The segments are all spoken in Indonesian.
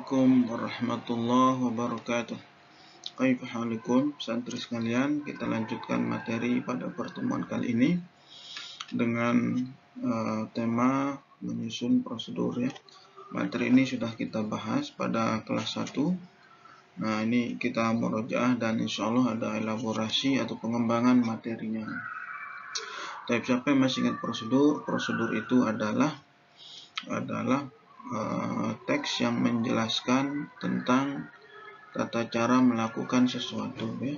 Assalamualaikum warahmatullahi wabarakatuh. Kaifahalukum santri sekalian, kita lanjutkan materi pada pertemuan kali ini dengan tema menyusun prosedur ya. Materi ini sudah kita bahas pada kelas 1. Nah, ini kita murojaah dan insya Allah ada elaborasi atau pengembangan materinya. Tapi siapa yang masih ingat prosedur? Prosedur itu adalah teks yang menjelaskan tentang tata cara melakukan sesuatu ya.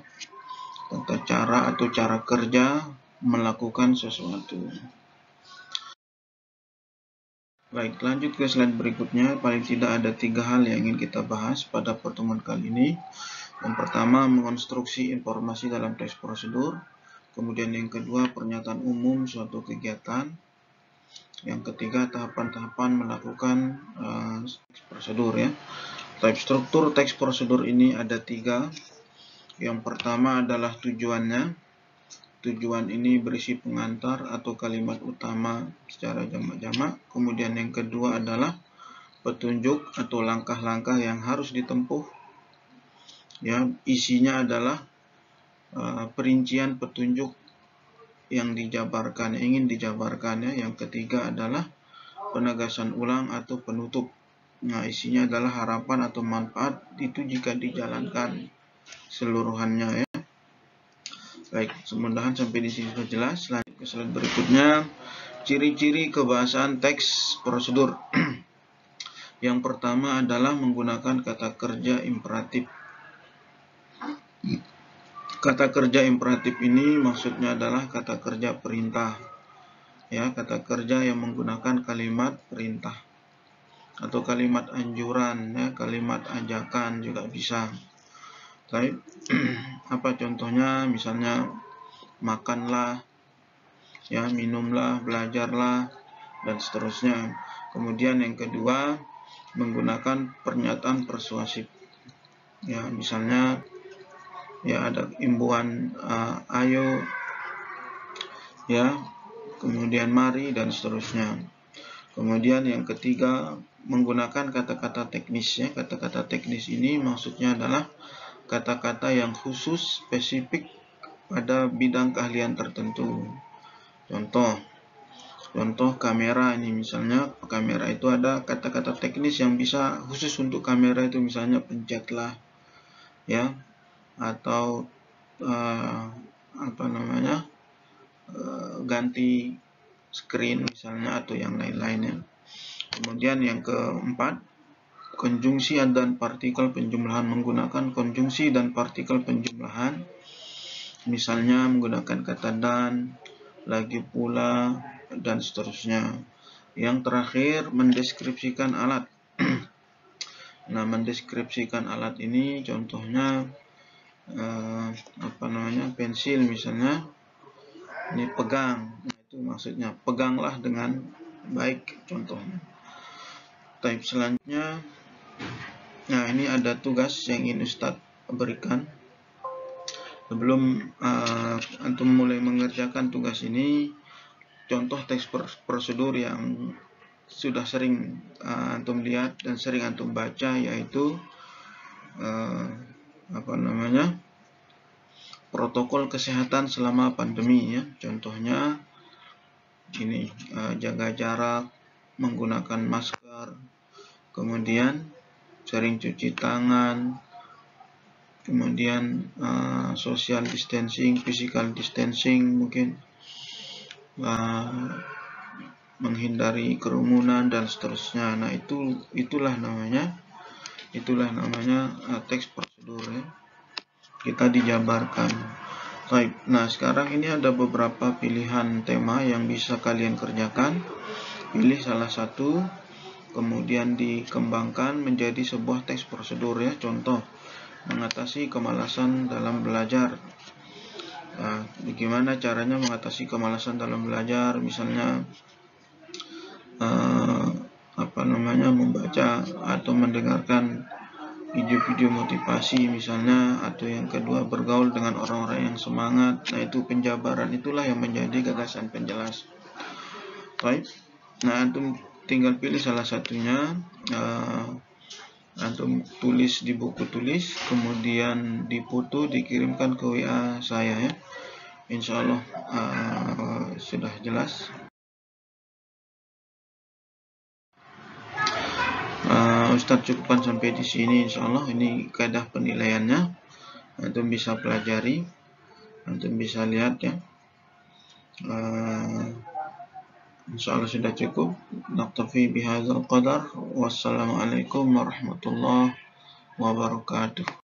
Tata cara atau cara kerja melakukan sesuatu. Baik, lanjut ke slide berikutnya. Paling tidak ada 3 hal yang ingin kita bahas pada pertemuan kali ini. Yang pertama, mengonstruksi informasi dalam teks prosedur. Kemudian yang kedua, pernyataan umum suatu kegiatan. Yang ketiga, tahapan-tahapan melakukan prosedur ya. Type struktur teks prosedur ini ada 3. Yang pertama adalah tujuannya. Tujuan ini berisi pengantar atau kalimat utama secara jamak-jamak. Kemudian yang kedua adalah petunjuk atau langkah-langkah yang harus ditempuh. Ya, isinya adalah perincian petunjuk yang dijabarkan, ingin dijabarkannya. Yang ketiga adalah penegasan ulang atau penutup. Nah, isinya adalah harapan atau manfaat itu jika dijalankan seluruhannya ya. Baik, mudah-mudahan sampai di sini sudah jelas. Lanjut ke slide berikutnya, ciri-ciri kebahasaan teks prosedur. Yang pertama adalah menggunakan kata kerja imperatif. Kata kerja imperatif ini maksudnya adalah kata kerja perintah. Ya, kata kerja yang menggunakan kalimat perintah atau kalimat anjuran ya, kalimat ajakan juga bisa. Baik, apa contohnya? Misalnya makanlah, ya, minumlah, belajarlah, dan seterusnya. Kemudian yang kedua, menggunakan pernyataan persuasif. Ya, misalnya ya ada imbuhan ayo, ya, kemudian mari, dan seterusnya. Kemudian yang ketiga, menggunakan kata-kata teknis ya. Kata-kata teknis ini maksudnya adalah kata-kata yang khusus, spesifik pada bidang keahlian tertentu. Contoh kamera ini, misalnya kamera itu ada kata-kata teknis yang bisa khusus untuk kamera itu, misalnya pencetlah ya, atau ganti screen misalnya, atau yang lain-lainnya. Kemudian yang keempat, konjungsi dan partikel penjumlahan. Menggunakan konjungsi dan partikel penjumlahan, misalnya menggunakan kata dan, lagi pula, dan seterusnya. Yang terakhir, mendeskripsikan alat. Nah, mendeskripsikan alat ini contohnya pensil misalnya, ini pegang. Nah, itu maksudnya peganglah dengan baik contohnya. Type selanjutnya, nah ini ada tugas yang ingin Ustadz berikan. Sebelum antum mulai mengerjakan tugas ini, contoh teks prosedur yang sudah sering antum lihat dan sering antum baca, yaitu protokol kesehatan selama pandemi ya. Contohnya ini jaga jarak, menggunakan masker, kemudian sering cuci tangan, kemudian social distancing, physical distancing, mungkin menghindari kerumunan dan seterusnya. Nah, itulah namanya teks prosedur ya. Kita dijabarkan. Baik. Nah, sekarang ini ada beberapa pilihan tema yang bisa kalian kerjakan. Pilih salah satu, kemudian dikembangkan menjadi sebuah teks prosedur ya. Contoh, mengatasi kemalasan dalam belajar. Nah, bagaimana caranya mengatasi kemalasan dalam belajar? Misalnya membaca atau mendengarkan video-video motivasi misalnya, atau yang kedua bergaul dengan orang-orang yang semangat. Nah, itu penjabaran, itulah yang menjadi gagasan penjelas. Baik. Nah, antum tinggal pilih salah satunya. Antum tulis di buku tulis, kemudian dipoto, dikirimkan ke WA saya ya. Insya Allah sudah jelas. Ustadz cukupkan sampai di sini. Insya Allah ini kaidah penilaiannya. Antum bisa pelajari, antum bisa lihat ya. Insya Allah sudah cukup. Naktafi bihadzal qadar. Wassalamualaikum warahmatullahi wabarakatuh.